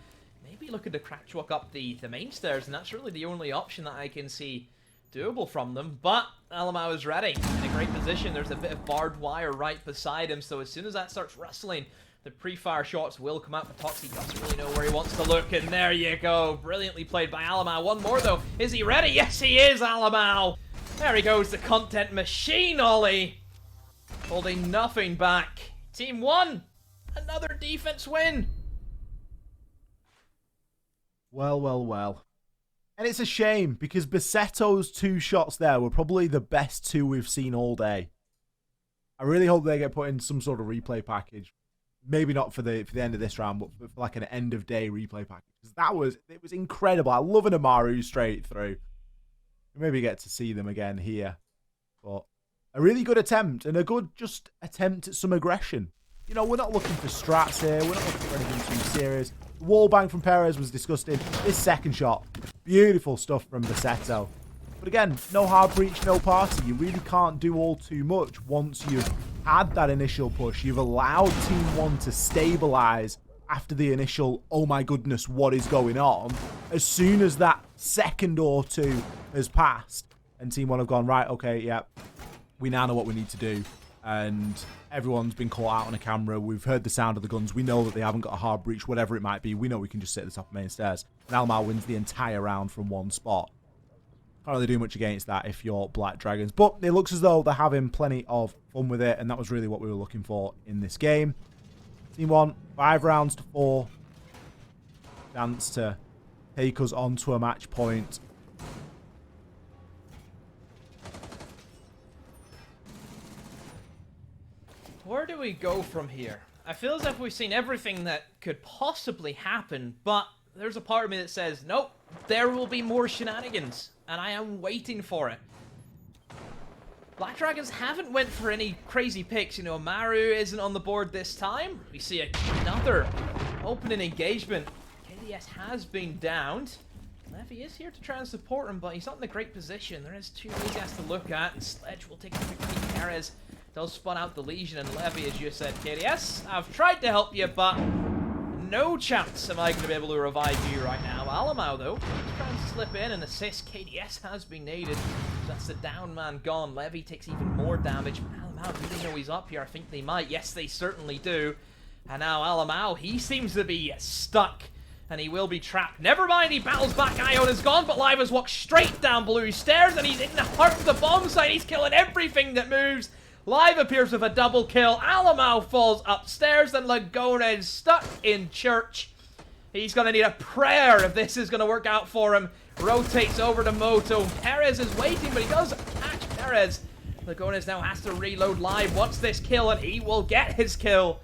Speaker 6: Maybe looking to crack walk up the main stairs, and that's really the only option that I can see doable from them. But Alamau is ready, in a great position. There's a bit of barbed wire right beside him, so as soon as that starts rustling, the pre-fire shots will come out, but Toxie doesn't really know where he wants to look, and there you go. Brilliantly played by Alamau. One more, though. Is he ready? Yes, he is, Alamau. There he goes, the content machine, Ollie. Holding nothing back. Team 1, another defense win.
Speaker 5: Well, well, well. And it's a shame, because Bassetto's 2 shots there were probably the best 2 we've seen all day. I really hope they get put in some sort of replay package. Maybe not for the end of this round, but for like an end of day replay package. Because it was incredible. I love an Amaru straight through. Maybe get to see them again here. But a really good attempt, and a good just attempt at some aggression. You know, we're not looking for strats here. We're not looking for anything too serious. The wall bang from Perez was disgusting. This second shot, beautiful stuff from Bassetto. But again, no hard breach, no party. You really can't do all too much once you've had that initial push. You've allowed Team 1 to stabilize after the initial, oh my goodness, what is going on? As soon as that second or 2 has passed, and Team 1 have gone, right, okay, yeah, we now know what we need to do. And everyone's been caught out on a camera. We've heard the sound of the guns. We know that they haven't got a hard breach, whatever it might be. We know we can just sit at the top of main stairs. And Alamau wins the entire round from 1 spot. Can't really do much against that if you're Black Dragons. But it looks as though they're having plenty of fun with it, and that was really what we were looking for in this game. Team 1, 5 rounds to 4. Chance to take us on to a match point.
Speaker 6: Where do we go from here? I feel as if we've seen everything that could possibly happen, but there's a part of me that says, nope, there will be more shenanigans, and I am waiting for it. Black Dragons haven't went for any crazy picks. You know, Maru isn't on the board this time. We see another opening engagement. KDS has been downed. Levy is here to try and support him, but he's not in a great position. There is 2 Legias to look at, and Sledge will take a quick peek. Perez does spun out the Legion, and Levy, as you said, KDS, I've tried to help you, but no chance am I going to be able to revive you right now. Alamau, though, he's trying to slip in and assist. KDS has been naded. That's the down man gone. Levy takes even more damage. Alamau, do they know he's up here? I think they might. Yes, they certainly do. And now Alamau, he seems to be stuck, and he will be trapped. Never mind, he battles back. Ion is gone, but Live has walked straight down blue stairs, and he's in the heart of the bomb site. He's killing everything that moves. Live appears with a double kill. Alamau falls upstairs, and Laguna is stuck in church. He's going to need a prayer if this is going to work out for him. Rotates over to Moto. Perez is waiting, but he does catch Perez. Lagonis now has to reload live, wants this kill, and he will get his kill.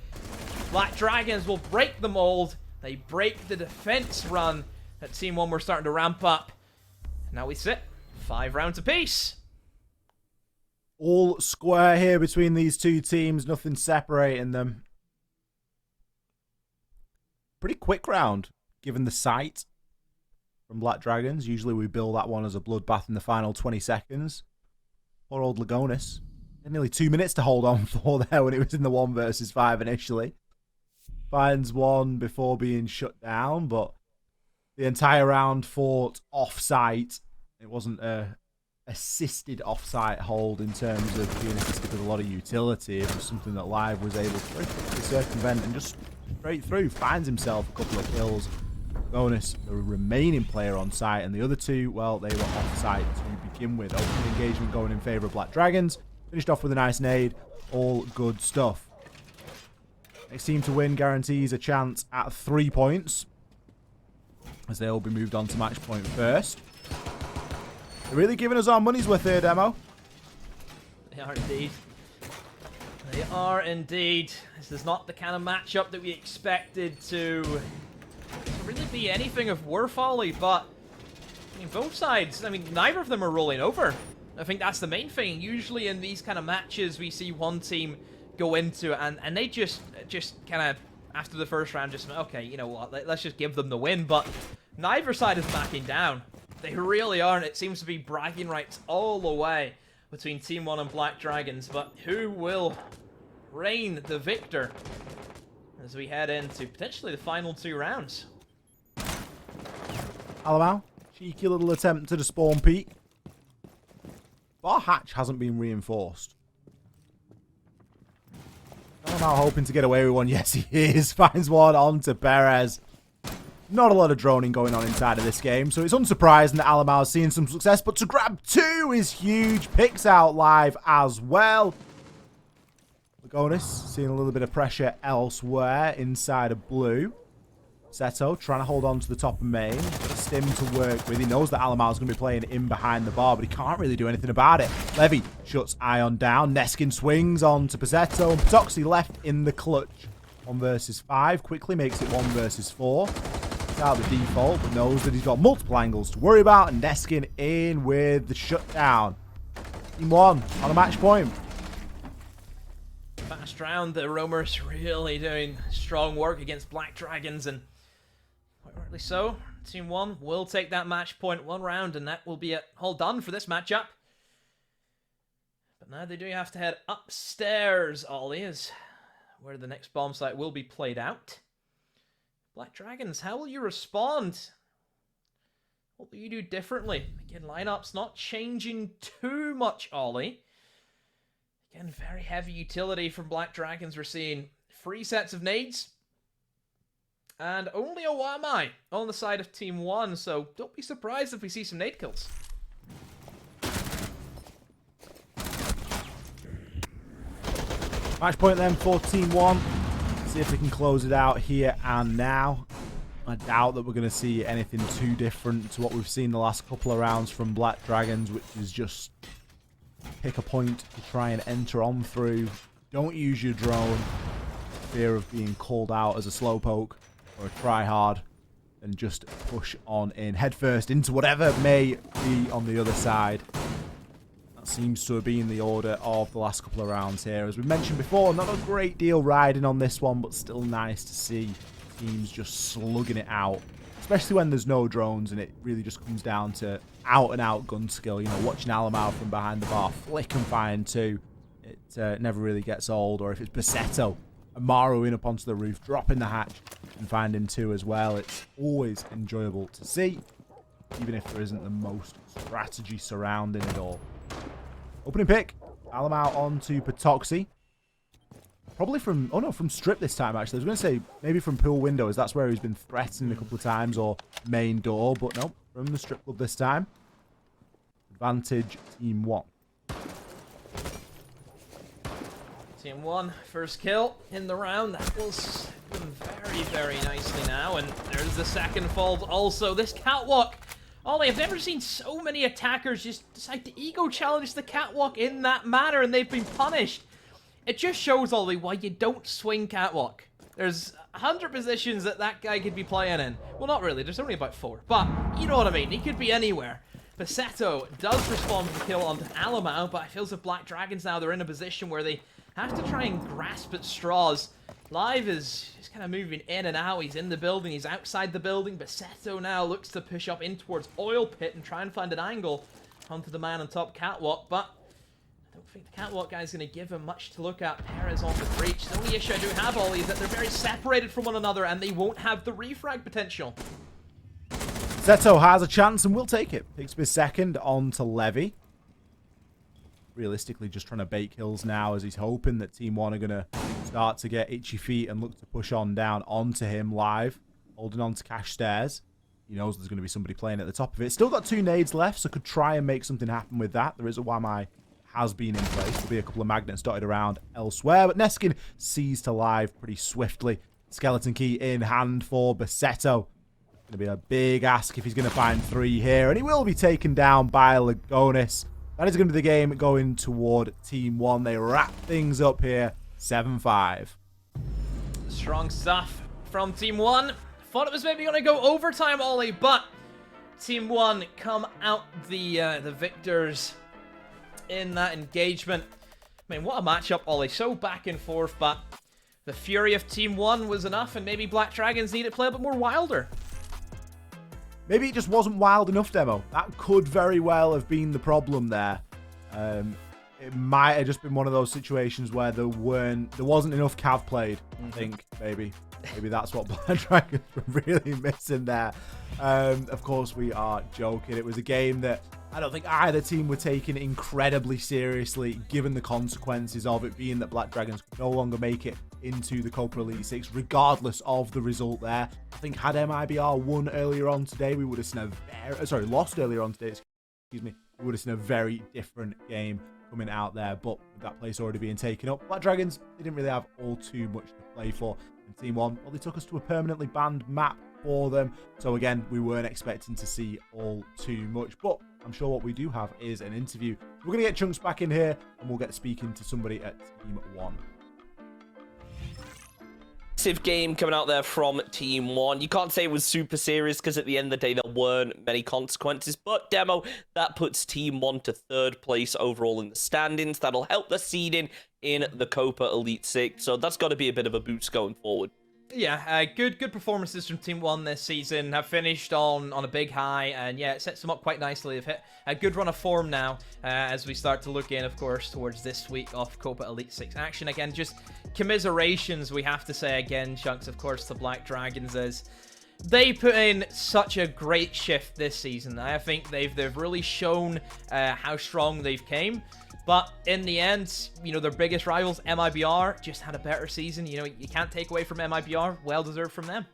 Speaker 6: Black Dragons will break the mold. They break the defense run that Team 1 were starting to ramp up. Now we sit 5 rounds apiece.
Speaker 5: All square here between these two teams, nothing separating them. Pretty quick round, given the sight from Black Dragons. Usually we bill that one as a bloodbath in the final 20 seconds. Poor old Lagonis. Had nearly 2 minutes to hold on for there when it was in the 1 versus 5 initially. Finds one before being shut down, but the entire round fought off-site. It wasn't a assisted off-site hold in terms of being assisted with a lot of utility. It was something that Live was able to very quickly circumvent and just straight through. Finds himself a couple of kills. Bonus, the remaining player on site, and the other two, well, they were off-site to begin with. Open engagement going in favour of Black Dragons. Finished off with a nice nade. All good stuff. Next team to win guarantees a chance at 3 points, as they'll be moved on to match point first. They're really giving us our money's worth here, Demo.
Speaker 6: They are indeed. They are indeed. This is not the kind of matchup that we expected to really be anything of worth, Ollie, but I mean, both sides, I mean, neither of them are rolling over. I think that's the main thing. Usually in these kind of matches, we see one team go into it, and they just kind of, after the first round, just, okay, you know what, let's just give them the win, but neither side is backing down. They really aren't. It seems to be bragging rights all the way between Team 1 and Black Dragons, but who will reign the victor as we head into potentially the final 2 rounds?
Speaker 5: Alamau, cheeky little attempt to the spawn peek. Our hatch hasn't been reinforced. Alamau hoping to get away with one. Yes, he is. Finds one onto Perez. Not a lot of droning going on inside of this game, so it's unsurprising that Alamau is seeing some success, but to grab 2 is huge. Picks out Live as well. Lagonis seeing a little bit of pressure elsewhere inside of blue. Seto trying to hold on to the top of main. Got a stim to work with. He knows that Alamau is going to be playing in behind the bar, but he can't really do anything about it. Levy shuts Ion down. Neskin swings on to Pizzetto, and Patoxy left in the clutch. 1 versus 5. Quickly makes it 1 versus 4. It's out the default, but knows that he's got multiple angles to worry about, and Neskin in with the shutdown. Team 1 on a match point.
Speaker 6: Fast round, the Roamers really doing strong work against Black Dragons, and quite rightly so. Team 1 will take that match point 1 round, and that will be it all done for this matchup. But now they do have to head upstairs, Ollie, is where the next bomb site will be played out. Black Dragons, how will you respond? What will you do differently? Again, lineup's not changing too much, Ollie. Again, very heavy utility from Black Dragons. We're seeing 3 sets of nades. And only a oNe on the side of Team 1, so don't be surprised if we see some nade kills.
Speaker 5: Match point then for Team 1. See if we can close it out here and now. I doubt that we're going to see anything too different to what we've seen the last couple of rounds from Black Dragons, which is just pick a point to try and enter on through. Don't use your drone. Fear of being called out as a slowpoke or a tryhard, and just push on in headfirst into whatever may be on the other side. That seems to have been the order of the last couple of rounds here. As we mentioned before, not a great deal riding on this one, but still nice to see teams just slugging it out, especially when there's no drones and it really just comes down to out-and-out gun skill. You know, watching Alamau from behind the bar flick and find 2. It never really gets old. Or if it's Pizzetto, Amaruing up onto the roof, dropping the hatch and finding 2 as well. It's always enjoyable to see, even if there isn't the most strategy surrounding it all. Opening pick, Alamau onto Patoxy. Probably from, oh no, from strip this time actually. I was going to say maybe from pool window, as that's where he's been threatened a couple of times, or main door, but no, from the strip club this time. Advantage Team 1.
Speaker 6: Team 1, first kill in the round. That was very, very nicely now. And there's the second fault also. This catwalk Ollie, I've never seen so many attackers just decide to ego challenge the catwalk in that manner, and they've been punished. It just shows, Ollie, why you don't swing catwalk. There's 100 positions that guy could be playing in. Well, not really, there's only about 4. But, you know what I mean, he could be anywhere. Baseto does respond to the kill onto Alamau, but it feels like Black Dragons now, they're in a position where they have to try and grasp at straws. Live is just kind of moving in and out. He's in the building, he's outside the building. Baseto now looks to push up in towards Oil Pit and try and find an angle onto the man on top catwalk, but I don't think the catwalk guy is going to give him much to look at. Perez on the breach. The only issue I do have, Ollie, is that they're very separated from one another and they won't have the refrag potential.
Speaker 5: Zeto has a chance and will take it. Picks up his second onto Levy. Realistically, just trying to bait kills now as he's hoping that Team 1 are going to start to get itchy feet and look to push on down onto him live. Holding on to Cash Stairs. He knows there's going to be somebody playing at the top of it. Still got 2 nades left, so could try and make something happen with that. There is a Wamai has been in place. There'll be a couple of magnets dotted around elsewhere, but Neskin sees to live pretty swiftly. Skeleton key in hand for Baseto. Going to be a big ask if he's going to find 3 here, and he will be taken down by Lagonis. That is going to be the game going toward Team 1. They wrap things up here, 7-5.
Speaker 6: Strong stuff from Team 1. Thought it was maybe going to go overtime, Ollie, but Team 1 come out the victors in that engagement. I mean, what a matchup, Ollie. So back and forth, but the fury of Team 1 was enough, and maybe Black Dragons need to play a bit more wilder.
Speaker 5: Maybe it just wasn't wild enough, Demo. That could very well have been the problem there. It might have just been one of those situations where there wasn't enough cav played, I think, maybe. Maybe that's what Black Dragons were really missing there. Of course, we are joking. It was a game that I don't think either team were taking incredibly seriously, given the consequences of it being that Black Dragons could no longer make it into the Copa Elite 6, regardless of the result there. I think had MIBR won earlier on today, we would have seen lost earlier on today, excuse me, we would have seen a very different game coming out there, but with that place already being taken up, Black Dragons, they didn't really have all too much to play for. And Team 1, well, they took us to a permanently banned map for them, so again, we weren't expecting to see all too much, but I'm sure what we do have is an interview. We're going to get Chunks back in here, and we'll get speaking to somebody at Team 1.
Speaker 4: Massive game coming out there from Team 1. You can't say it was super serious because at the end of the day there weren't many consequences, but Demo, that puts Team 1 to 3rd place overall in the standings. That'll help the seeding in the Copa Elite 6, so that's got to be a bit of a boost going forward.
Speaker 6: Yeah, good performances from Team 1 this season. Have finished on a big high, and yeah, it sets them up quite nicely. They've hit a good run of form now as we start to look in, of course, towards this week of Copa Elite 6 action. Again, just commiserations, we have to say again, Chunks, of course, to Black Dragons, as they put in such a great shift this season. I think they've really shown how strong they've came. But in the end, you know, their biggest rivals, MIBR, just had a better season. You know, you can't take away from MIBR. Well-deserved from them.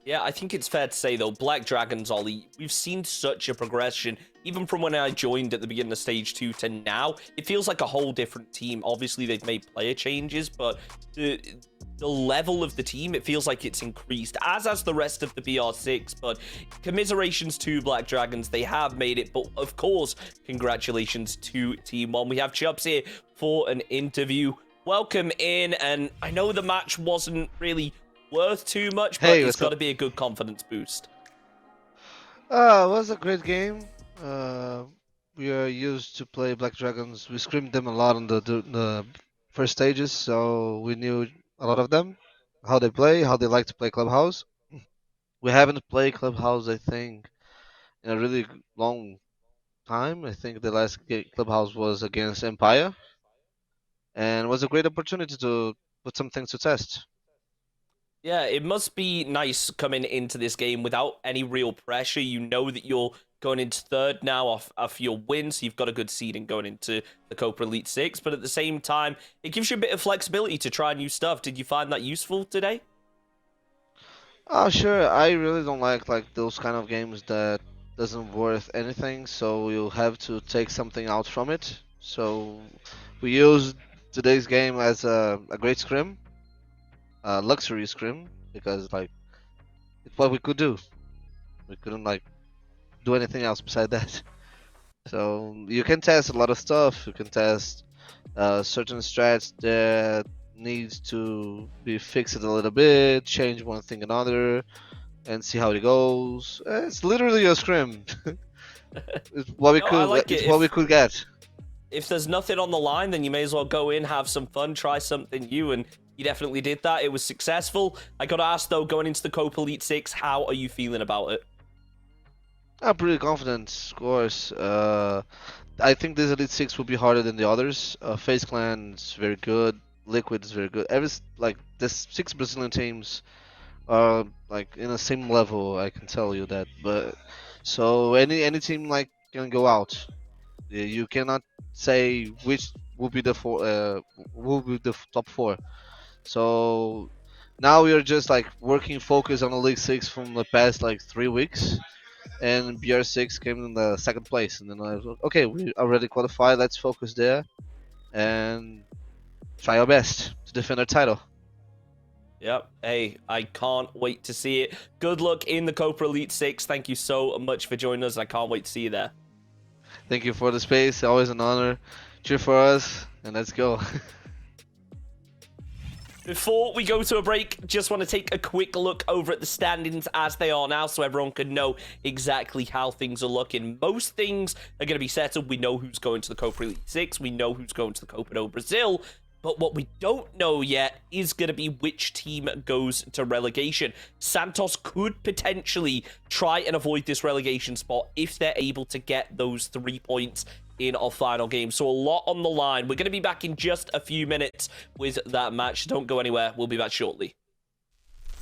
Speaker 4: Yeah, I think it's fair to say, though, Black Dragons, Ollie, we've seen such a progression, even from when I joined at the beginning of Stage 2 to now. It feels like a whole different team. Obviously, they've made player changes, but the level of the team, it feels like it's increased, as has the rest of the BR6, but commiserations to Black Dragons, they have made it, but of course, congratulations to Team 1. We have Chubbs here for an interview. Welcome in, and I know the match wasn't really worth too much, but it's got to be a good confidence boost.
Speaker 7: It was a great game. We are used to play Black Dragons. We scrimmed them a lot on the first stages, so we knew a lot of them, how they play, how they like to play Clubhouse. We haven't played Clubhouse, I think, in a really long time. I think the last Clubhouse was against Empire, and it was a great opportunity to put some things to test.
Speaker 4: Yeah, it must be nice coming into this game without any real pressure. You know that you're going into 3rd now off your win, so you've got a good seeding going into the Copa Elite 6, but at the same time, it gives you a bit of flexibility to try new stuff. Did you find that useful today?
Speaker 7: Oh, sure. I really don't like those kind of games that doesn't worth anything, so you'll have to take something out from it. So we used today's game as a great scrim. Luxury scrim, because it's what we could do. We couldn't do anything else beside that. So you can test a lot of stuff. You can test certain strats that needs to be fixed a little bit, change one thing another, and see how it goes. It's literally a scrim. It's what we
Speaker 4: No, I
Speaker 7: could.
Speaker 4: like
Speaker 7: It's
Speaker 4: it.
Speaker 7: what we could get.
Speaker 4: If there's nothing on the line, then you may as well go in, have some fun, try something new, and you definitely did that. It was successful. I got to ask, though, going into the Copa Elite 6, how are you feeling about it?
Speaker 7: I'm pretty confident, of course. I think this Elite Six will be harder than the others. FaZe Clan is very good. Liquid is very good. Like the 6 Brazilian teams are like in the same level. I can tell you that. But so any team like can go out. You cannot say which will be the top 4. So now we are just like working focus on the League 6 from the past like 3 weeks, and BR6 came in the 2nd place, and then I was like, okay, we already qualified. Let's focus there and try our best to defend our title.
Speaker 4: Yep. Hey, I can't wait to see it. Good luck in the Copa Elite 6. Thank you so much for joining us. I can't wait to see you there.
Speaker 7: Thank you for the space. Always an honor. Cheer for us, and let's go.
Speaker 4: Before we go to a break, just want to take a quick look over at the standings as they are now so everyone can know exactly how things are looking. Most things are going to be settled. We know who's going to the Copa Elite 6. We know who's going to the Copa do Brazil. But what we don't know yet is going to be which team goes to relegation. Santos could potentially try and avoid this relegation spot if they're able to get those 3 points in our final game. So a lot on the line. We're going to be back in just a few minutes with that match. Don't go anywhere. We'll be back shortly.